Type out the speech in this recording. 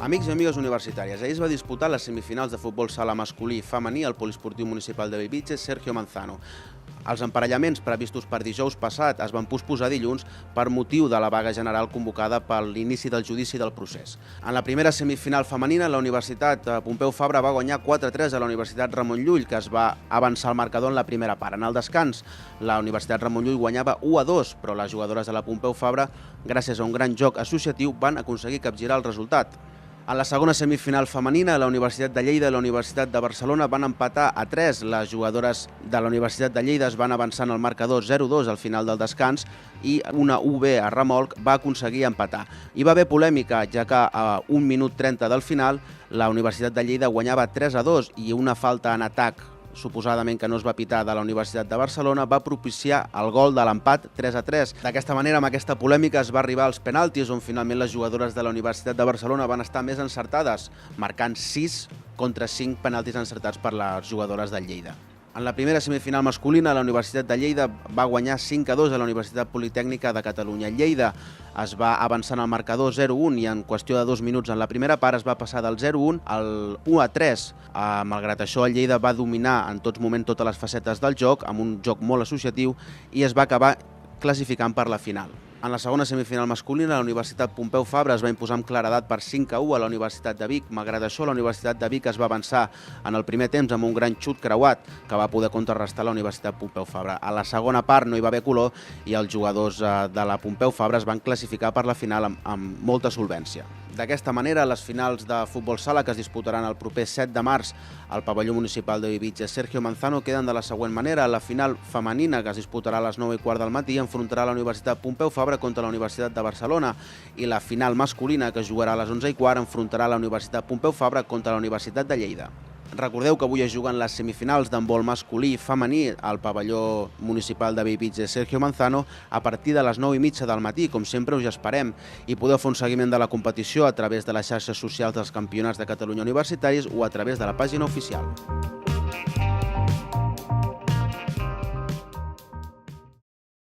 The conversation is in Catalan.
Amics i amigues universitàries, ahir es va disputar les semifinals de futbol sala masculí i femení al Poliesportiu Municipal de Bellvitge Sergio Manzano. Els emparellaments previstos per dijous passat es van posposar dilluns per motiu de la vaga general convocada per l'inici del judici del procés. En la primera semifinal femenina, la Universitat Pompeu Fabra va guanyar 4-3 a la Universitat Ramon Llull, que es va avançar al marcador en la primera part. En el descans, la Universitat Ramon Llull guanyava 1-2, però les jugadores de la Pompeu Fabra, gràcies a un gran joc associatiu, van aconseguir capgirar el resultat. En la segona semifinal femenina, la Universitat de Lleida i la Universitat de Barcelona van empatar a 3. Les jugadores de la Universitat de Lleida es van avançar en el marcador 0-2 al final del descans i una UB a remolc va aconseguir empatar. Hi va haver polèmica, ja que a 1 minut 30 del final la Universitat de Lleida guanyava 3-2 i una falta en atac suposadament que no es va pitar de la Universitat de Barcelona, va propiciar el gol de l'empat 3-3. D'aquesta manera, amb aquesta polèmica, es va arribar als penaltis, on finalment les jugadores de la Universitat de Barcelona van estar més encertades, marcant 6 contra 5 penaltis encertats per les jugadores del Lleida. En la primera semifinal masculina, la Universitat de Lleida va guanyar 5-2 a la Universitat Politècnica de Catalunya. Lleida es va avançar en el marcador 0-1 i en qüestió de 2 minuts en la primera part es va passar del 0-1 al 1-3. Malgrat això, el Lleida va dominar en tots moments totes les facetes del joc, amb un joc molt associatiu, i es va acabar classificant per la final. En la segona semifinal masculina, la Universitat Pompeu Fabra es va imposar amb claredat per 5-1 a la Universitat de Vic. Malgrat això, la Universitat de Vic es va avançar en el primer temps amb un gran xut creuat que va poder contrarrestar la Universitat Pompeu Fabra. A la segona part no hi va haver color i els jugadors de la Pompeu Fabra es van classificar per la final amb molta solvència. D'aquesta manera, les finals de futbol sala que es disputaran el proper 7 de març al pavelló municipal de Bellvitge Sergio Manzano queden de la següent manera. La final femenina, que es disputarà a les 9:15 del matí, enfrontarà la Universitat Pompeu Fabra contra la Universitat de Barcelona, i la final masculina, que es jugarà a les 11:15, enfrontarà la Universitat Pompeu Fabra contra la Universitat de Lleida. Recordeu que avui es juguen les semifinals d'handbol masculí i femení al pavelló municipal de Bellvitge Sergio Manzano a partir de les 9:30 del matí. Com sempre, us esperem i podeu fer un seguiment de la competició a través de les xarxes socials dels campionats de Catalunya universitaris o a través de la pàgina oficial.